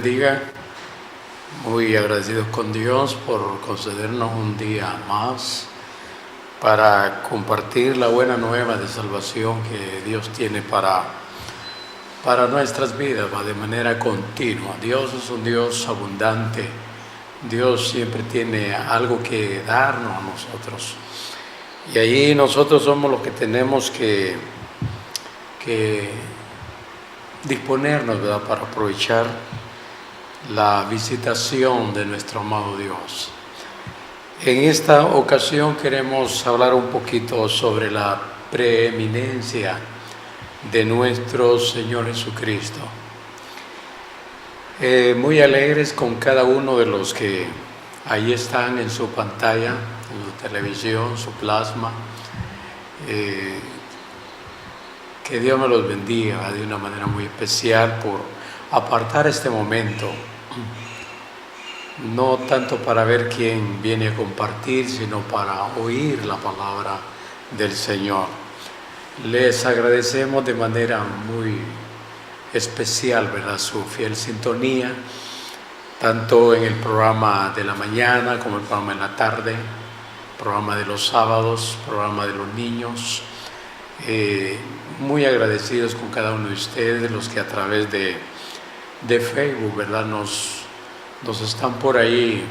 bendiga. Muy agradecidos con Dios por concedernos un día más para compartir la buena nueva de salvación que Dios tiene para nuestras vidas, va de manera continua. Dios es un Dios abundante. Dios siempre tiene algo que darnos a nosotros. Y ahí nosotros somos los que tenemos que disponernos, ¿verdad?, para aprovechar la visitación de nuestro amado Dios. En esta ocasión queremos hablar un poquito sobre la preeminencia de nuestro Señor Jesucristo. Muy alegres con cada uno de los que ahí están en su pantalla, en su televisión, su plasma. Que Dios me los bendiga de una manera muy especial por apartar este momento, no tanto para ver quién viene a compartir, sino para oír la palabra del Señor. Les agradecemos de manera muy especial, ¿verdad?, su fiel sintonía, tanto en el programa de la mañana como el programa de la tarde, programa de los sábados, programa de los niños. Muy agradecidos con cada uno de ustedes, los que a través de Facebook, ¿verdad?, nos están por ahí,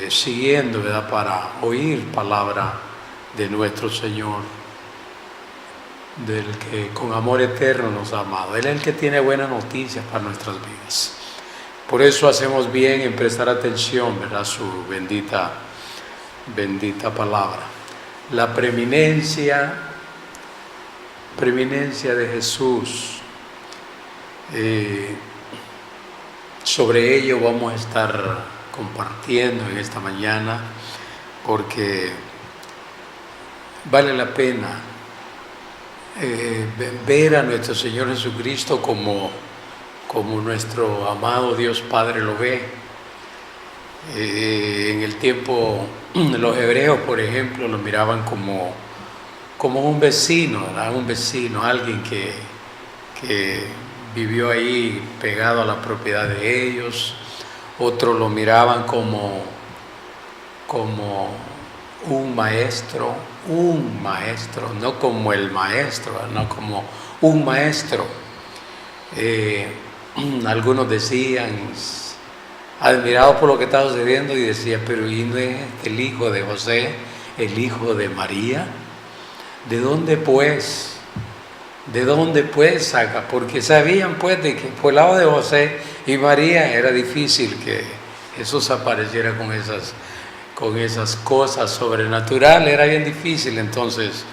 siguiendo, ¿verdad?, para oír palabra de nuestro Señor, del que con amor eterno nos ha amado. Él es el que tiene buenas noticias para nuestras vidas. Por eso hacemos bien en prestar atención, ¿verdad?, a su bendita palabra. La preeminencia de Jesús. Sobre ello vamos a estar compartiendo en esta mañana, porque vale la pena ver a nuestro Señor Jesucristo como nuestro amado Dios Padre lo ve. En el tiempo, los hebreos, por ejemplo, lo miraban como un vecino, ¿verdad? Un vecino, alguien que vivió ahí pegado a la propiedad de ellos. Otros lo miraban como un maestro, no como el maestro, no como un maestro. Algunos decían, admirados por lo que estaba sucediendo, y decía, pero ¿y no es el hijo de José, el hijo de María? ¿De dónde pues saca? Porque sabían pues de que por el lado de José y María era difícil que Jesús apareciera con esas cosas sobrenaturales, era bien difícil. Entonces,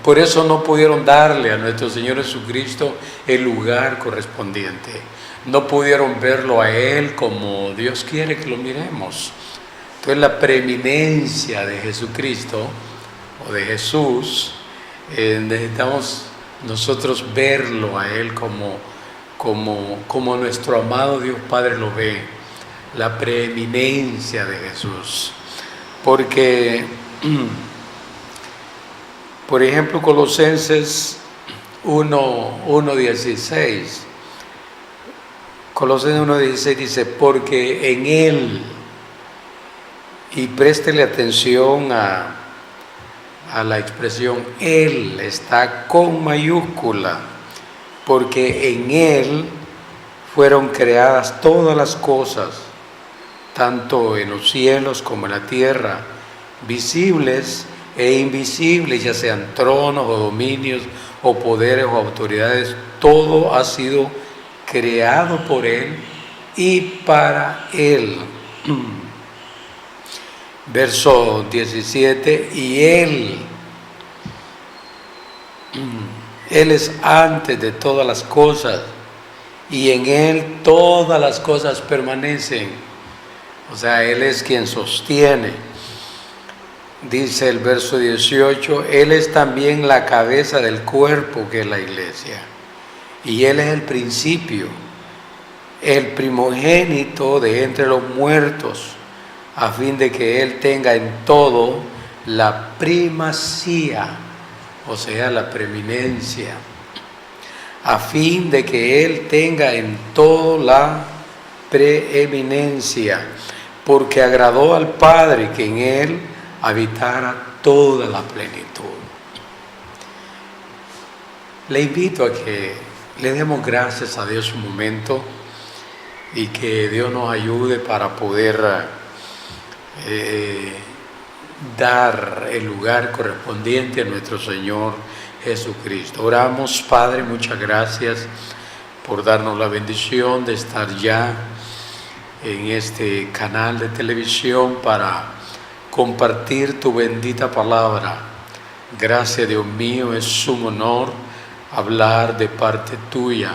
por eso no pudieron darle a nuestro Señor Jesucristo el lugar correspondiente. No pudieron verlo a Él como Dios quiere que lo miremos. Entonces la preeminencia de Jesucristo o de Jesús, necesitamos nosotros verlo a Él como nuestro amado Dios Padre lo ve. La preeminencia de Jesús. Porque, por ejemplo, Colosenses 1:16. Colosenses 1:16 dice, porque en Él, y préstele atención a la expresión Él, está con mayúscula, porque en Él fueron creadas todas las cosas, tanto en los cielos como en la tierra, visibles e invisibles, ya sean tronos o dominios o poderes o autoridades. Todo ha sido creado por Él y para Él. Verso 17, y Él es antes de todas las cosas, y en Él todas las cosas permanecen. O sea, Él es quien sostiene. Dice el verso 18, Él es también la cabeza del cuerpo, que es la iglesia. Y Él es el principio, el primogénito de entre los muertos, a fin de que Él tenga en todo la primacía. o sea, la preeminencia, a fin de que Él tenga en todo la preeminencia, porque agradó al Padre que en Él habitara toda la plenitud. Le invito a que le demos gracias a Dios un momento y que Dios nos ayude para poder dar el lugar correspondiente a nuestro Señor Jesucristo. Oramos, Padre, muchas gracias por darnos la bendición de estar ya en este canal de televisión para compartir tu bendita palabra. Gracias, Dios mío, es un honor hablar de parte tuya.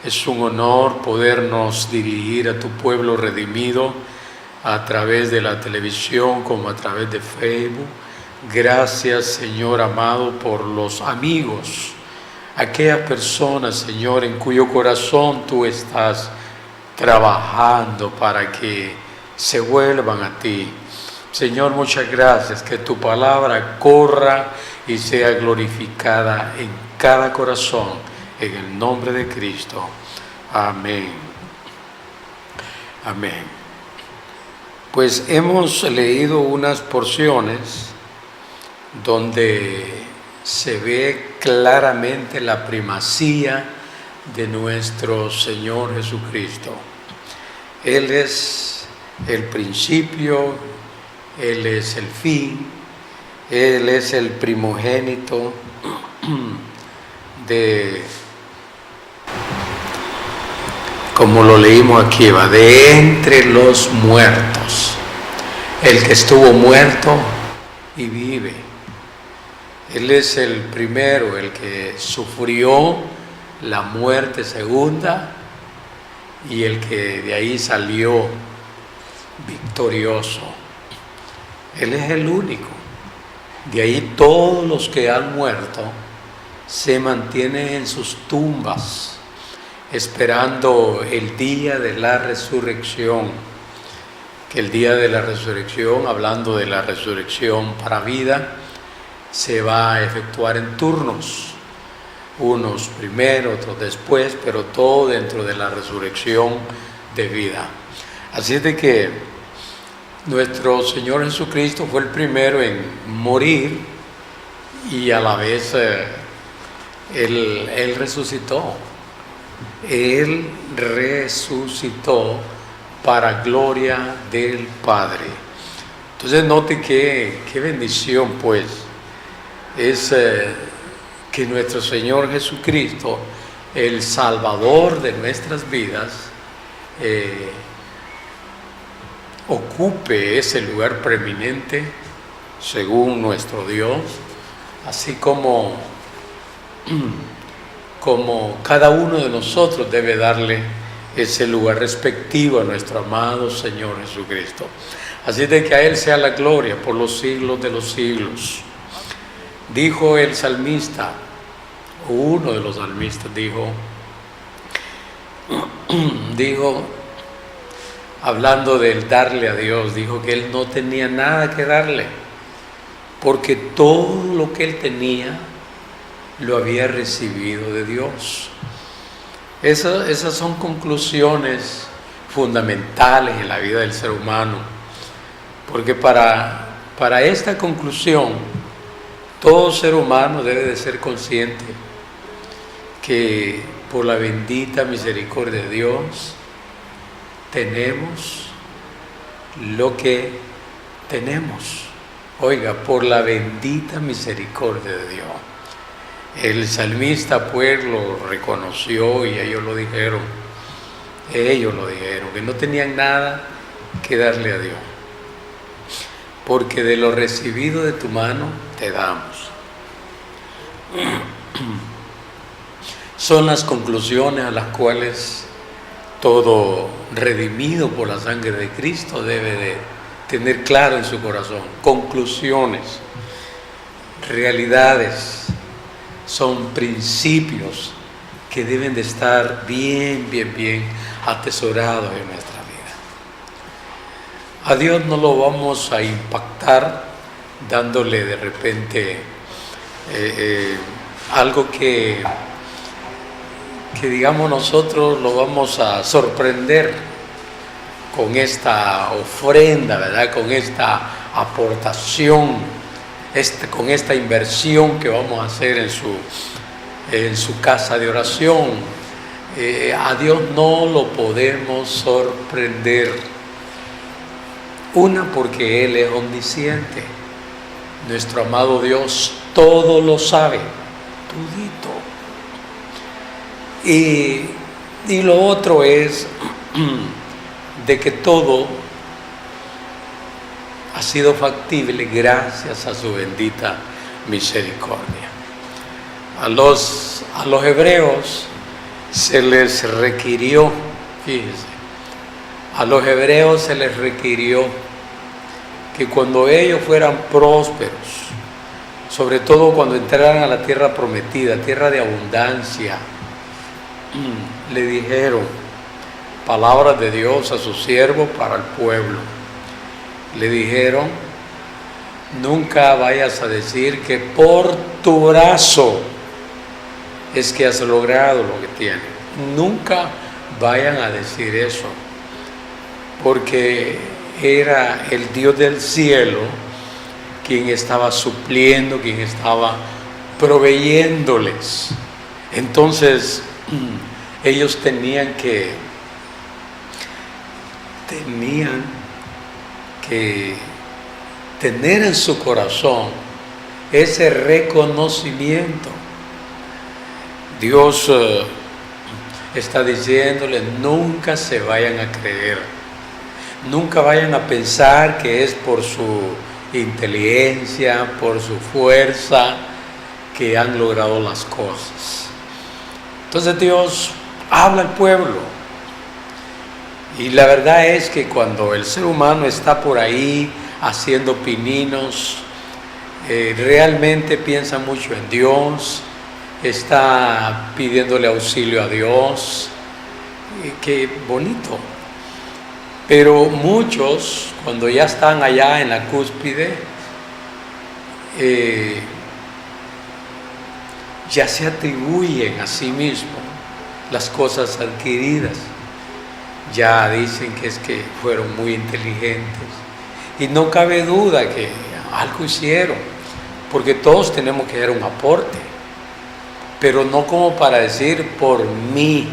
Es un honor podernos dirigir a tu pueblo redimido a través de la televisión como a través de Facebook. Gracias, Señor amado, por los amigos, aquellas personas, Señor, en cuyo corazón tú estás trabajando para que se vuelvan a ti. Señor, muchas gracias, que tu palabra corra y sea glorificada en cada corazón, en el nombre de Cristo. Amén. Amén. Pues hemos leído unas porciones donde se ve claramente la primacía de nuestro Señor Jesucristo. Él es el principio, Él es el fin, Él es el primogénito de, como lo leímos aquí, va, de entre los muertos, el que estuvo muerto y vive. Él es el primero, el que sufrió la muerte segunda y el que de ahí salió victorioso. Él es el único. De ahí todos los que han muerto se mantienen en sus tumbas, esperando el día de la resurrección. Que el día de la resurrección, hablando de la resurrección para vida, se va a efectuar en turnos, unos primero, otros después, pero todo dentro de la resurrección de vida. Así es de que nuestro Señor Jesucristo fue el primero en morir y a la vez Él resucitó. Él resucitó para gloria del Padre. Entonces note qué bendición pues es que nuestro Señor Jesucristo, el Salvador de nuestras vidas, ocupe ese lugar preeminente según nuestro Dios, así como cada uno de nosotros debe darle ese lugar respectivo a nuestro amado Señor Jesucristo. Así de que a Él sea la gloria por los siglos de los siglos. Dijo el salmista, uno de los salmistas dijo, hablando del darle a Dios, dijo que él no tenía nada que darle, porque todo lo que él tenía lo había recibido de Dios. Esas son conclusiones fundamentales en la vida del ser humano, porque para esta conclusión, todo ser humano debe de ser consciente que por la bendita misericordia de Dios tenemos lo que tenemos. Oiga, por la bendita misericordia de Dios. El salmista pues lo reconoció y ellos lo dijeron, que no tenían nada que darle a Dios. Porque de lo recibido de tu mano te damos. Son las conclusiones a las cuales todo redimido por la sangre de Cristo debe de tener claro en su corazón. Conclusiones, realidades, son principios que deben de estar bien atesorados en nuestra vida. A Dios no lo vamos a impactar dándole de repente algo que digamos nosotros lo vamos a sorprender con esta ofrenda, ¿verdad? Con esta aportación, con esta inversión que vamos a hacer en su casa de oración. A Dios no lo podemos sorprender. Una, porque Él es omnisciente. Nuestro amado Dios todo lo sabe, todito. Y lo otro es de que todo ha sido factible gracias a su bendita misericordia. A los hebreos se les requirió, fíjense, a los hebreos se les requirió que cuando ellos fueran prósperos, sobre todo cuando entraran a la tierra prometida, tierra de abundancia, le dijeron palabras de Dios a su siervo para el pueblo. Le dijeron: nunca vayas a decir que por tu brazo es que has logrado lo que tienes. Nunca vayan a decir eso, porque era el Dios del cielo quien estaba supliendo, quien estaba proveyéndoles. Entonces ellos tenían que tener en su corazón ese reconocimiento. Dios está diciéndole: nunca se vayan a creer, nunca vayan a pensar que es por su inteligencia, por su fuerza que han logrado las cosas. Entonces Dios habla al pueblo. Y la verdad es que cuando el ser humano está por ahí haciendo pininos, realmente piensa mucho en Dios, está pidiéndole auxilio a Dios. Qué bonito. Pero muchos, cuando ya están allá en la cúspide, ya se atribuyen a sí mismos las cosas adquiridas. Ya dicen que es que fueron muy inteligentes. Y no cabe duda que algo hicieron, porque todos tenemos que dar un aporte, pero no como para decir: por mí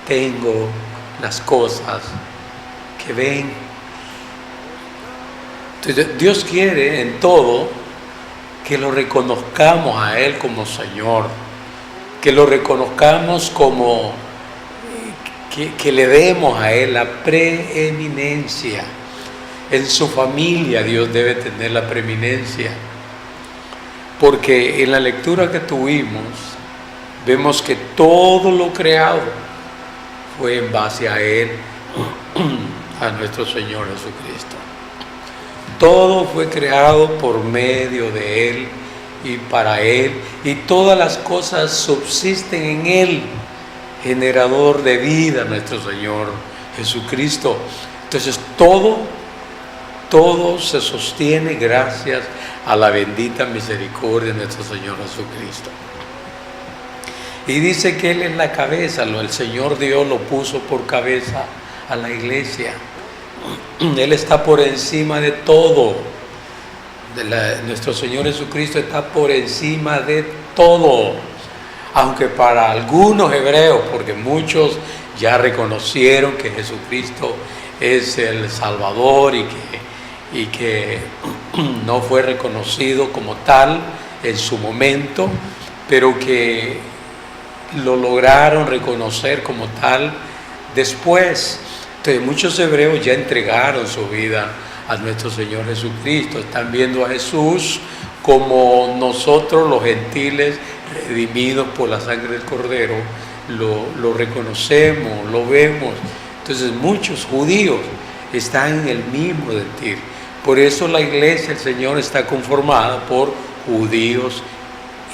tengo las cosas que ven. Entonces Dios quiere en todo que lo reconozcamos a Él como Señor, que lo reconozcamos como que le demos a Él la preeminencia. En su familia Dios debe tener la preeminencia, porque en la lectura que tuvimos vemos que todo lo creado fue en base a Él, a nuestro Señor Jesucristo. Todo fue creado por medio de Él y para Él, y todas las cosas subsisten en Él, generador de vida, nuestro Señor Jesucristo. Entonces todo se sostiene gracias a la bendita misericordia de nuestro Señor Jesucristo. Y dice que Él es la cabeza, el Señor Dios lo puso por cabeza a la iglesia. Él está por encima de todo. Nuestro Señor Jesucristo está por encima de todo. Aunque para algunos hebreos, porque muchos ya reconocieron que Jesucristo es el Salvador y que no fue reconocido como tal en su momento, pero que lo lograron reconocer como tal después. Entonces muchos hebreos ya entregaron su vida a nuestro Señor Jesucristo, están viendo a Jesús como nosotros los gentiles redimidos por la sangre del Cordero lo reconocemos, lo vemos. Entonces muchos judíos están en el mismo sentir. Por eso la iglesia del Señor está conformada por judíos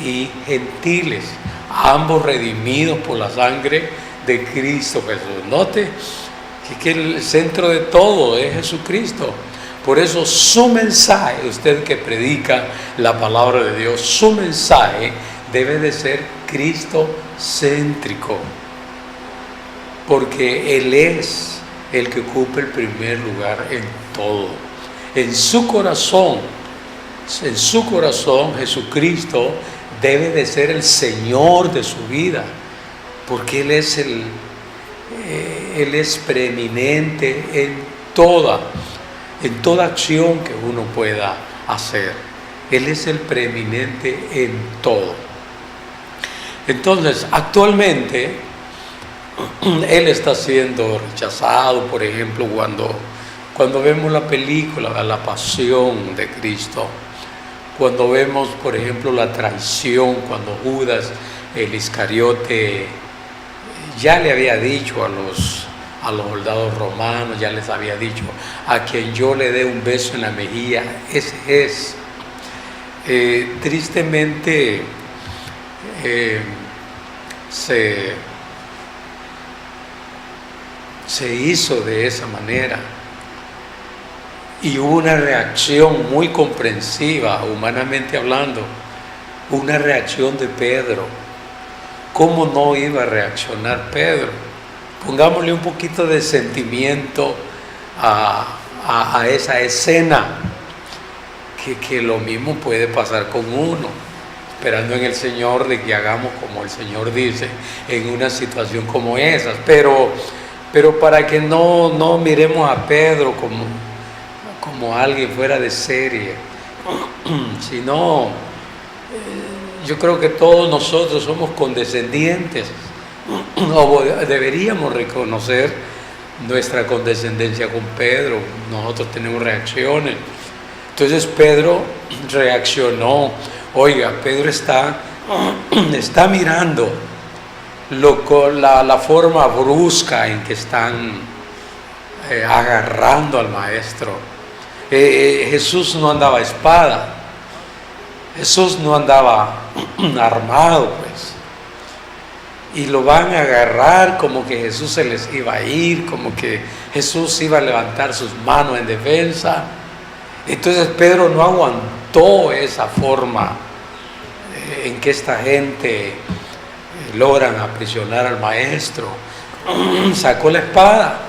y gentiles, ambos redimidos por la sangre de Cristo Jesús. Note que el centro de todo es Jesucristo. Por eso su mensaje, usted que predica la palabra de Dios, su mensaje debe de ser cristocéntrico, porque Él es el que ocupa el primer lugar en todo. En su corazón Jesucristo debe de ser el Señor de su vida, porque Él es preeminente en toda acción que uno pueda hacer. Él es el preeminente en todo. Entonces, actualmente, Él está siendo rechazado, por ejemplo, cuando vemos la película, la pasión de Cristo, cuando vemos, por ejemplo, la traición, cuando Judas, el Iscariote, ya le había dicho a los soldados romanos, ya les había dicho: a quien yo le dé un beso en la mejilla, ese es. Tristemente se hizo de esa manera, y hubo una reacción muy comprensiva, humanamente hablando, una reacción de Pedro. ¿Cómo no iba a reaccionar Pedro? Pongámosle un poquito de sentimiento a esa escena, que lo mismo puede pasar con uno, esperando en el Señor de que hagamos como el Señor dice en una situación como esas, pero para que no miremos a Pedro como alguien fuera de serie, sino yo creo que todos nosotros somos condescendientes, o deberíamos reconocer nuestra condescendencia con Pedro. Nosotros tenemos reacciones. Entonces Pedro reaccionó. Oiga, Pedro está mirando la forma brusca en que están agarrando al maestro. Jesús no andaba a espada, Jesús no andaba armado, pues, y lo van a agarrar como que Jesús se les iba a ir, como que Jesús iba a levantar sus manos en defensa. Entonces Pedro no aguantó esa forma en que esta gente logran aprisionar al maestro. Sacó la espada,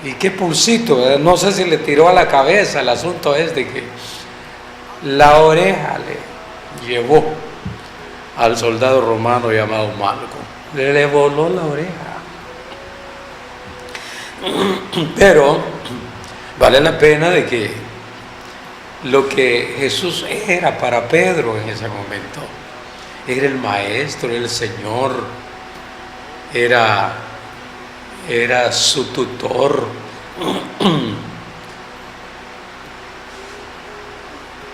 y qué pulsito, no sé si le tiró a la cabeza. El asunto es de que la oreja le llevó al soldado romano llamado Malco, le voló la oreja. Pero vale la pena de que lo que Jesús era para Pedro en ese momento, era el maestro, era el Señor, era su tutor,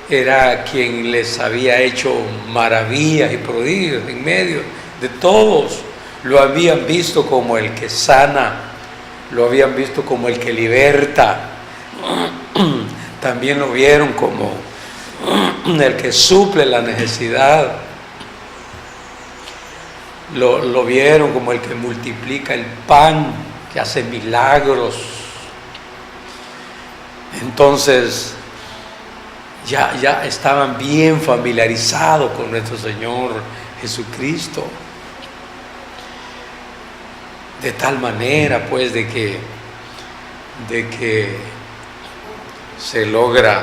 era quien les había hecho maravillas y prodigios en medio de todos. Lo habían visto como el que sana, lo habían visto como el que liberta, también lo vieron como el que suple la necesidad, lo vieron como el que multiplica el pan, que hace milagros. Entonces ya estaban bien familiarizados con nuestro Señor Jesucristo, de tal manera pues de que se logra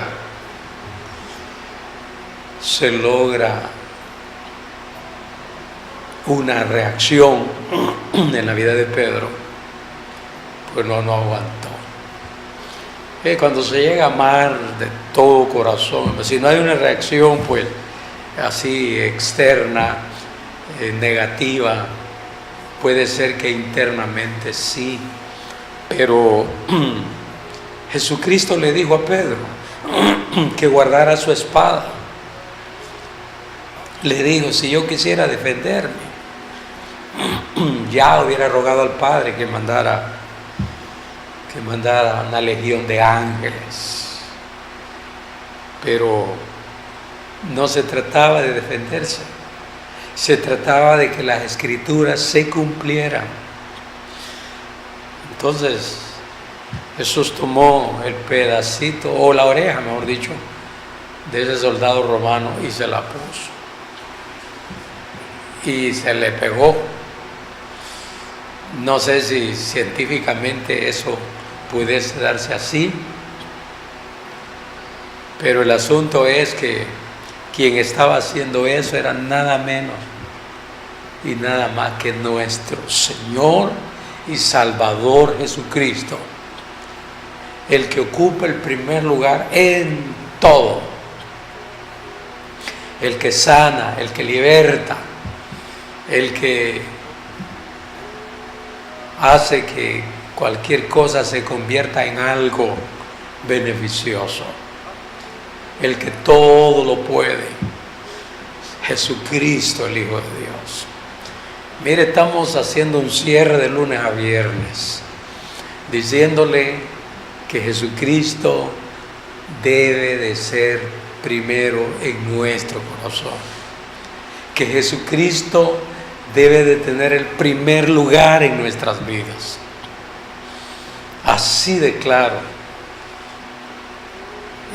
una reacción en la vida de Pedro. Pues no aguantó. Cuando se llega a amar de todo corazón, si no hay una reacción pues así externa, negativa, puede ser que internamente sí, pero Jesucristo le dijo a Pedro que guardara su espada. Le dijo: si yo quisiera defenderme, ya hubiera rogado al Padre que mandara una legión de ángeles. Pero no se trataba de defenderse, se trataba de que las escrituras se cumplieran. Entonces Jesús tomó el pedacito, o la oreja, mejor dicho, de ese soldado romano y se la puso. Y se le pegó. No sé si científicamente eso pudiese darse así, pero el asunto es que quien estaba haciendo eso era nada menos y nada más que nuestro Señor y Salvador Jesucristo, el que ocupa el primer lugar en todo, el que sana, el que liberta, el que hace que cualquier cosa se convierta en algo beneficioso, el que todo lo puede, Jesucristo, el Hijo de Dios. Mire, estamos haciendo un cierre de lunes a viernes, diciéndole que Jesucristo debe de ser primero en nuestro corazón, que Jesucristo debe de tener el primer lugar en nuestras vidas. Así de claro.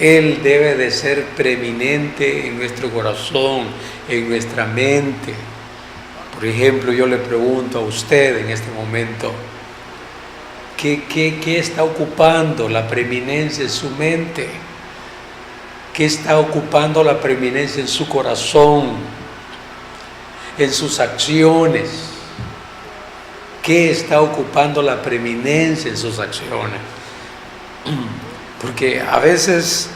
Él debe de ser preeminente en nuestro corazón, en nuestra mente. Por ejemplo, yo le pregunto a usted en este momento, ¿qué está ocupando la preeminencia en su mente? ¿Qué está ocupando la preeminencia en su corazón, en sus acciones? ¿Qué está ocupando la preeminencia en sus acciones? Porque a veces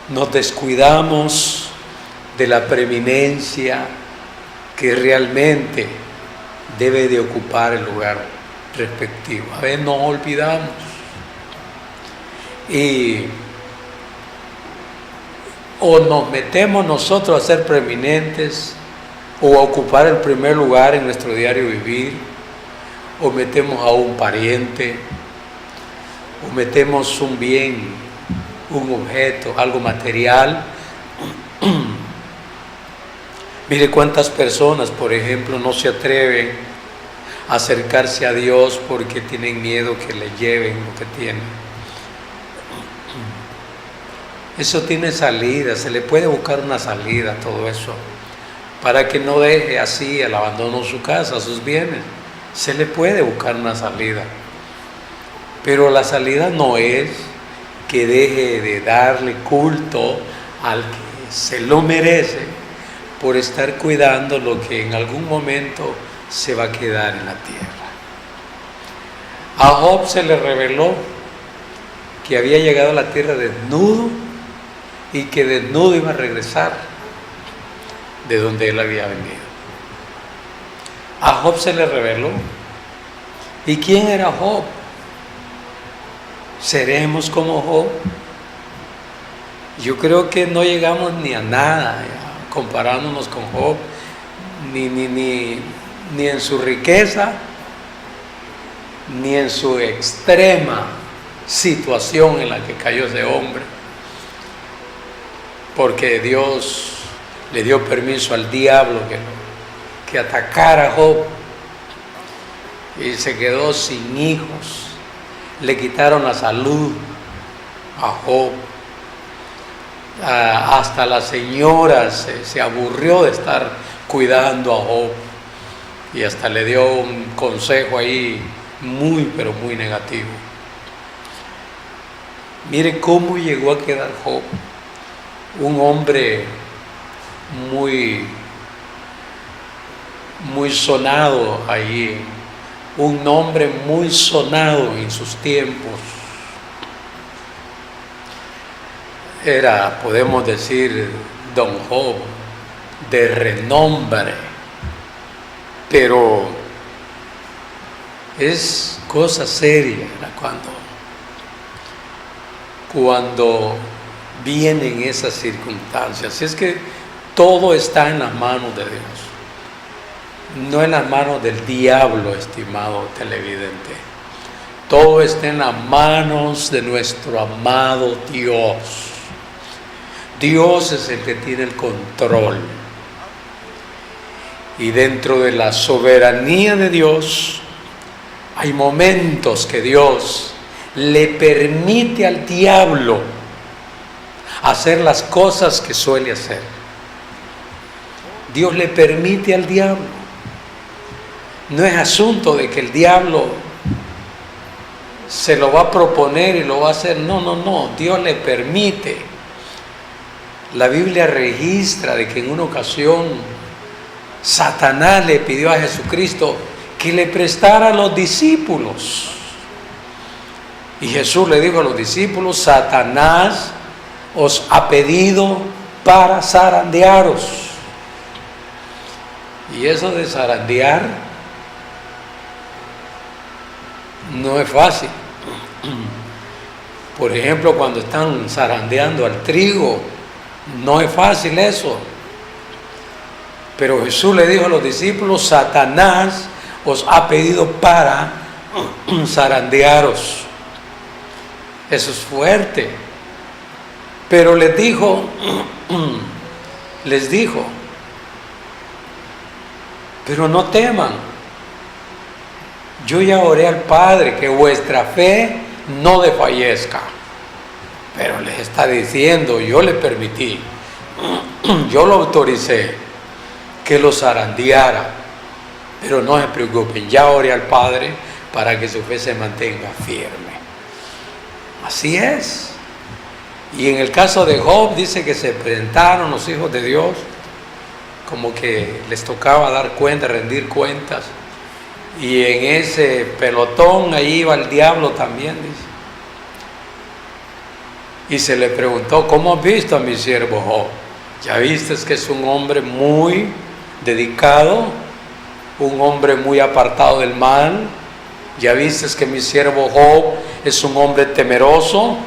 nos descuidamos de la preeminencia que realmente debe de ocupar el lugar respectivo. A veces nos olvidamos o nos metemos nosotros a ser preeminentes o a ocupar el primer lugar en nuestro diario vivir, o metemos a un pariente, o metemos un bien, un objeto, algo material. Mire cuántas personas, por ejemplo, no se atreven a acercarse a Dios porque tienen miedo que le lleven lo que tienen. Eso tiene salida, se le puede buscar una salida a todo eso, para que no deje así el abandono de su casa, sus bienes. Se le puede buscar una salida. Pero la salida no es que deje de darle culto al que se lo merece por estar cuidando lo que en algún momento se va a quedar en la tierra. A Job se le reveló que había llegado a la tierra desnudo y que desnudo iba a regresar de donde él había venido. A Job se le reveló. ¿Y quién era Job? ¿Seremos como Job? Yo creo que no llegamos ni a nada comparándonos con Job, ni en su riqueza, ni en su extrema situación en la que cayó ese hombre, porque Dios le dio permiso al diablo que atacara a Job y se quedó sin hijos. Le quitaron la salud a Job. Hasta la señora se aburrió de estar cuidando a Job y hasta le dio un consejo ahí muy, pero muy negativo. Mire cómo llegó a quedar Job, un hombre muy sonado allí, un nombre muy sonado en sus tiempos. Era, podemos decir, don Job, de renombre, pero es cosa seria cuando vienen esas circunstancias. Es que todo está en las manos de Dios, no en las manos del diablo, estimado televidente. Todo está en las manos de nuestro amado Dios. Dios es el que tiene el control. Y dentro de la soberanía de Dios, hay momentos que Dios le permite al diablo hacer las cosas que suele hacer. Dios le permite al diablo. No es asunto de que el diablo se lo va a proponer y lo va a hacer. No. Dios le permite. La Biblia registra de que en una ocasión Satanás le pidió a Jesucristo que le prestara a los discípulos. Y Jesús le dijo a los discípulos: Satanás os ha pedido para zarandearos. Y eso de zarandear no es fácil. Por ejemplo, cuando están zarandeando al trigo, no es fácil eso. Pero Jesús le dijo a los discípulos: Satanás os ha pedido para zarandearos. Eso es fuerte. Pero les dijo, pero no teman. Yo ya oré al Padre que vuestra fe no desfallezca. Pero les está diciendo, yo le permití, yo lo autoricé que los zarandeara. Pero no se preocupen, ya oré al Padre para que su fe se mantenga firme. Así es. Y en el caso de Job dice que se presentaron los hijos de Dios, como que les tocaba dar cuenta, rendir cuentas. Y en ese pelotón ahí iba el diablo también, dice. Y se le preguntó: ¿cómo has visto a mi siervo Job? Ya viste que es un hombre muy dedicado, un hombre muy apartado del mal. Ya viste que mi siervo Job es un hombre temeroso.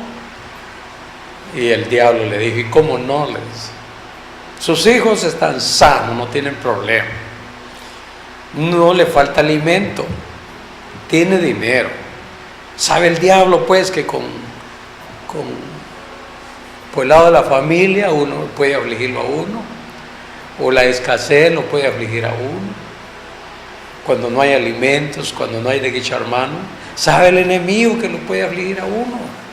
Y el diablo le dijo: ¿y cómo no? Le dice: sus hijos están sanos, no tienen problema, no le falta alimento, tiene dinero. Sabe el diablo pues que por el lado de la familia uno puede afligirlo a uno, o la escasez lo puede afligir a uno, cuando no hay alimentos, cuando no hay de qué echar mano. Sabe el enemigo que lo puede afligir a uno.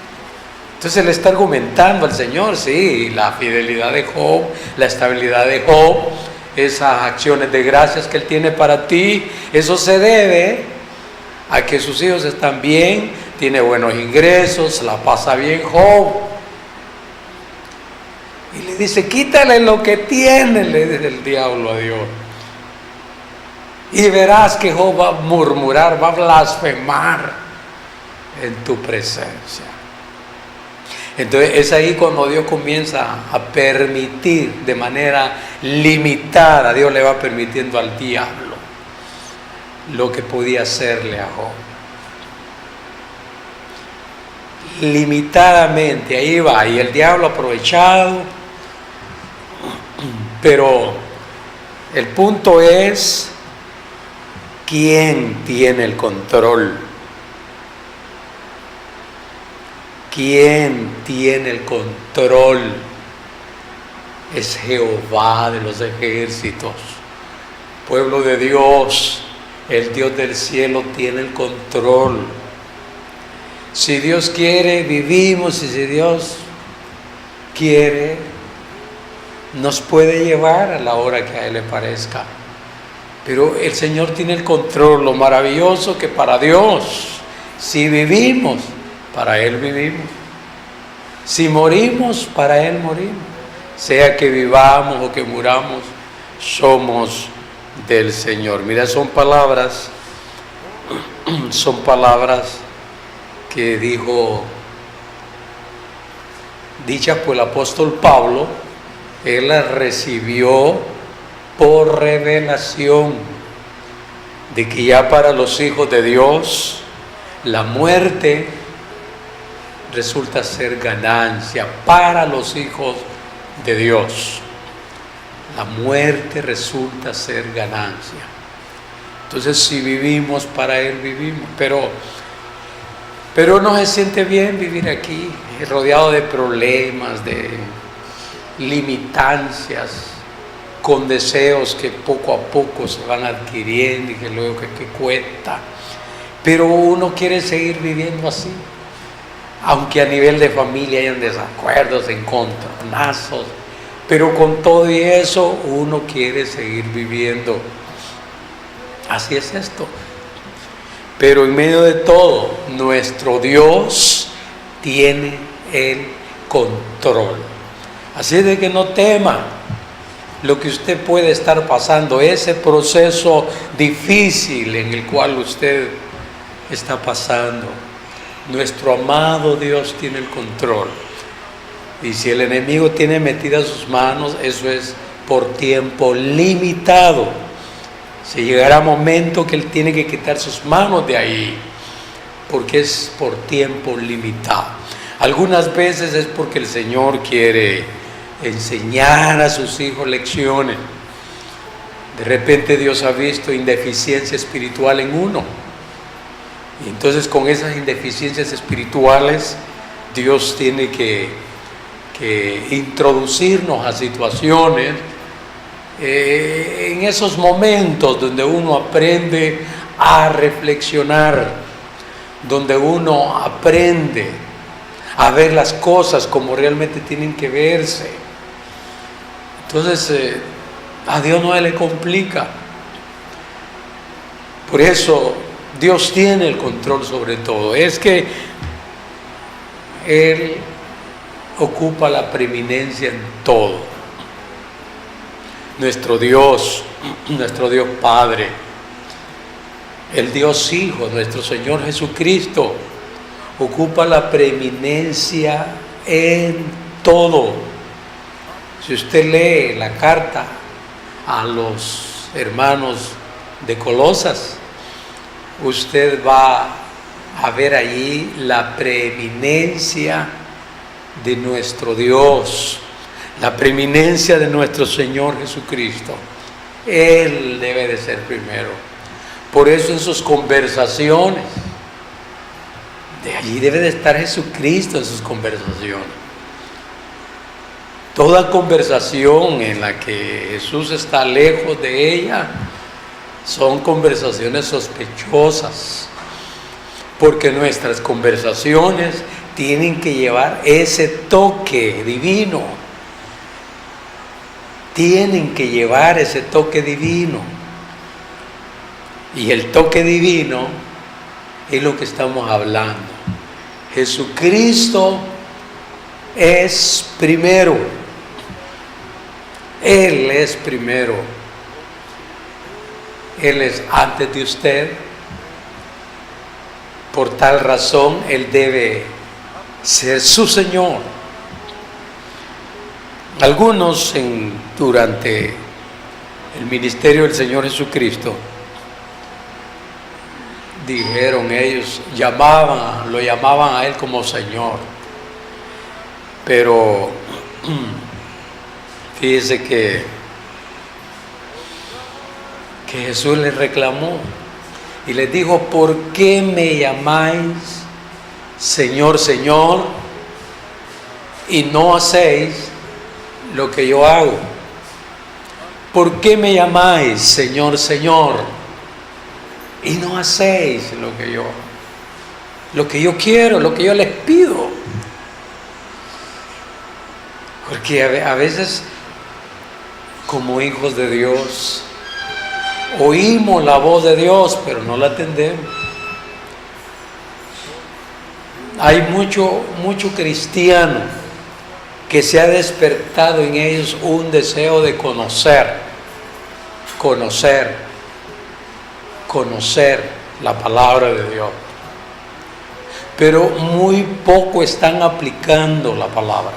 Entonces le está argumentando al Señor: sí, la fidelidad de Job, la estabilidad de Job, esas acciones de gracias que Él tiene para ti, eso se debe a que sus hijos están bien, tiene buenos ingresos, la pasa bien Job. Y le dice: quítale lo que tiene, le dice el diablo a Dios. Y verás que Job va a murmurar, va a blasfemar en tu presencia. Entonces es ahí cuando Dios comienza a permitir de manera limitada. Dios le va permitiendo al diablo lo que podía hacerle a Job. Limitadamente, ahí va. Y el diablo aprovechado. Pero el punto es: ¿quién tiene el control? ¿Quién tiene el control? Es Jehová de los ejércitos. Pueblo de Dios, el Dios del cielo tiene el control. Si Dios quiere, vivimos, y si Dios quiere, nos puede llevar a la hora que a Él le parezca. Pero el Señor tiene el control. Lo maravilloso que para Dios, si vivimos, para Él vivimos. Si morimos, para Él morimos. Sea que vivamos o que muramos, somos del Señor. Mira, son palabras que dichas por el apóstol Pablo. Él las recibió por revelación de que ya para los hijos de Dios la muerte resulta ser ganancia. Para los hijos de Dios la muerte resulta ser ganancia. Entonces, si vivimos, para Él vivimos. Pero no se siente bien vivir aquí, rodeado de problemas, de limitancias, con deseos que poco a poco se van adquiriendo y que luego que cuesta. Pero uno quiere seguir viviendo así. aunque a nivel de familia hayan desacuerdos, encontronazos, pero con todo y eso uno quiere seguir viviendo. Así es esto. Pero en medio de todo, nuestro Dios tiene el control. Así de que no tema lo que usted puede estar pasando, ese proceso difícil en el cual usted está pasando. Nuestro amado Dios tiene el control. Y si el enemigo tiene metidas sus manos, eso es por tiempo limitado. Si llegará momento que él tiene que quitar sus manos de ahí, porque es por tiempo limitado. Algunas veces es porque el Señor quiere enseñar a sus hijos lecciones. De repente Dios ha visto indeficiencia espiritual en uno. Y entonces con esas indeficiencias espirituales, Dios tiene que introducirnos a situaciones en esos momentos donde uno aprende a reflexionar, donde uno aprende a ver las cosas como realmente tienen que verse. Entonces a Dios no le complica. Por eso Dios tiene el control sobre todo. Es que Él ocupa la preeminencia en todo. Nuestro Dios Padre, el Dios Hijo, nuestro Señor Jesucristo, ocupa la preeminencia en todo. Si usted lee la carta a los hermanos de Colosas, usted va a ver allí la preeminencia de nuestro Dios, la preeminencia de nuestro Señor Jesucristo. Él debe de ser primero. Por eso en sus conversaciones, de allí debe de estar Jesucristo en sus conversaciones. Toda conversación en la que Jesús está lejos de ella son conversaciones sospechosas, porque nuestras conversaciones tienen que llevar ese toque divino. Tienen que llevar ese toque divino. Y el toque divino es lo que estamos hablando. Jesucristo es primero. Él es primero. Él es antes de usted. Por tal razón, Él debe ser su Señor. Algunos durante el ministerio del Señor Jesucristo dijeron, ellos lo llamaban a Él como Señor. Pero fíjese que Jesús les reclamó y les dijo: ¿por qué me llamáis Señor, Señor, y no hacéis lo que yo hago? ¿Por qué me llamáis Señor, Señor, y no hacéis lo que yo quiero, lo que yo les pido? Porque a veces, como hijos de Dios, oímos la voz de Dios, pero no la atendemos. Hay mucho cristiano que se ha despertado en ellos un deseo de conocer la palabra de Dios, pero muy poco están aplicando la palabra.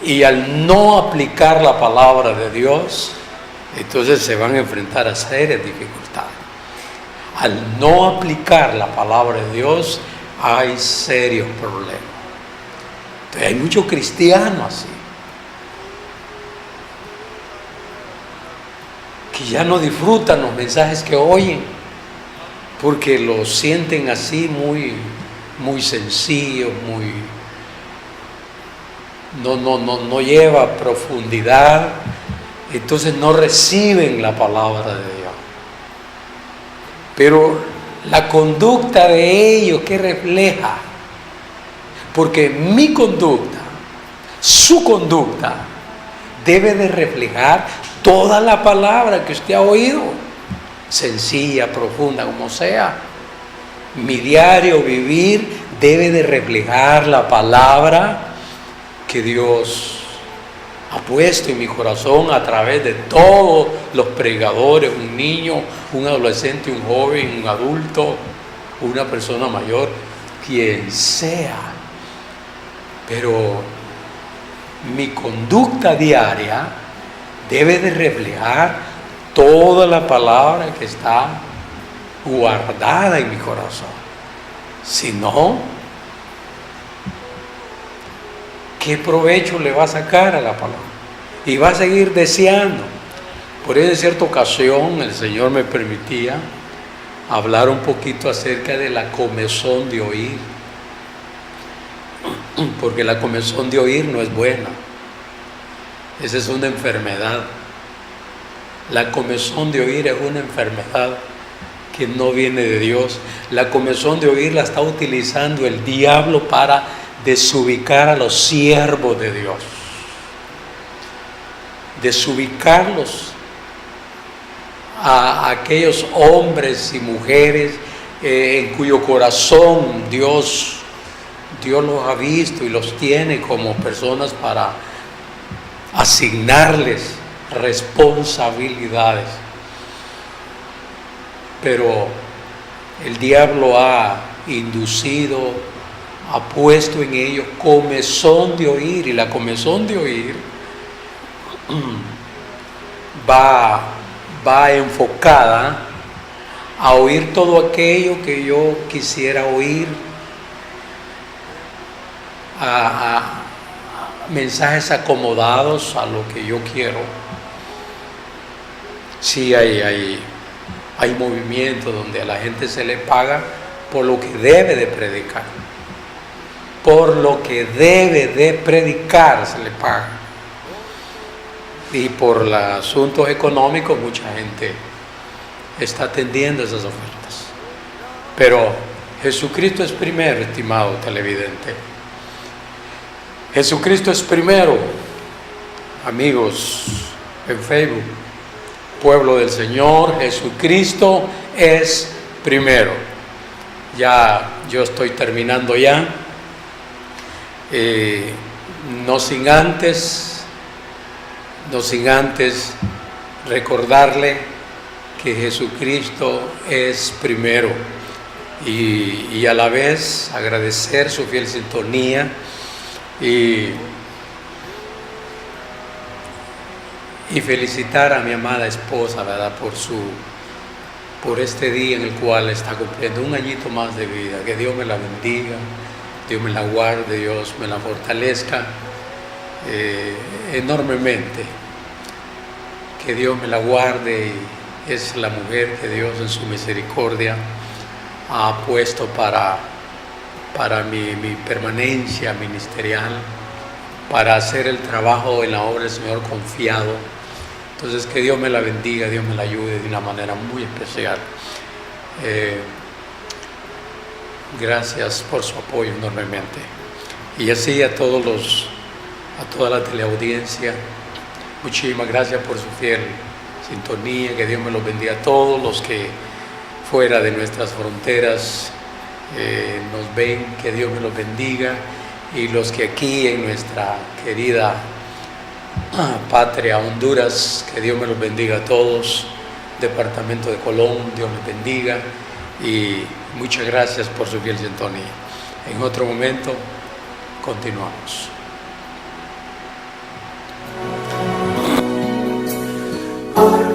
Y al no aplicar la palabra de Dios, entonces se van a enfrentar a serias dificultades. Al no aplicar la palabra de Dios, hay serios problemas. Entonces hay muchos cristianos así, que ya no disfrutan los mensajes que oyen, porque los sienten así muy sencillos, no lleva profundidad. Entonces no reciben la palabra de Dios. Pero la conducta de ellos, ¿qué refleja? Porque mi conducta, su conducta, debe de reflejar toda la palabra que usted ha oído, sencilla, profunda, como sea. Mi diario vivir debe de reflejar la palabra que Dios ha puesto en mi corazón a través de todos los predicadores, un niño, un adolescente, un joven, un adulto, una persona mayor, quien sea. Pero mi conducta diaria debe de reflejar toda la palabra que está guardada en mi corazón. Si no, ¿qué provecho le va a sacar a la palabra? Y va a seguir deseando. Por eso en cierta ocasión el Señor me permitía hablar un poquito acerca de la comezón de oír. Porque la comezón de oír no es buena. Esa es una enfermedad. La comezón de oír es una enfermedad que no viene de Dios. La comezón de oír la está utilizando el diablo para desubicar a los siervos de Dios. Desubicarlos a aquellos hombres y mujeres en cuyo corazón Dios los ha visto y los tiene como personas para asignarles responsabilidades. Pero el diablo ha inducido, ha puesto en ellos comezón de oír, y la comezón de oír va enfocada a oír todo aquello que yo quisiera oír, a mensajes acomodados a lo que yo quiero. Sí, hay movimientos donde a la gente se le paga por lo que debe de predicar. Por lo que debe de predicar se le paga. Y por los asuntos económicos mucha gente está atendiendo esas ofertas. Pero Jesucristo es primero, estimado televidente. Jesucristo es primero, amigos en Facebook, pueblo del Señor. Jesucristo es primero. Ya yo estoy terminando ya, no sin antes recordarle que Jesucristo es primero, y a la vez agradecer su fiel sintonía y felicitar a mi amada esposa, ¿verdad?, por este día en el cual está cumpliendo un añito más de vida. Que Dios me la bendiga, Dios me la guarde, Dios me la fortalezca enormemente. Que Dios me la guarde, y es la mujer que Dios en su misericordia ha puesto para mi permanencia ministerial, para hacer el trabajo en la obra del Señor confiado. Entonces, que Dios me la bendiga, Dios me la ayude de una manera muy especial. Gracias por su apoyo enormemente. Y así a toda la teleaudiencia, muchísimas gracias por su fiel sintonía. Que Dios me los bendiga a todos los que fuera de nuestras fronteras nos ven. Que Dios me los bendiga, y los que aquí en nuestra querida patria Honduras, que Dios me los bendiga a todos. Departamento de Colón, Dios les bendiga, y muchas gracias por su fiel sintonía. En otro momento continuamos. Por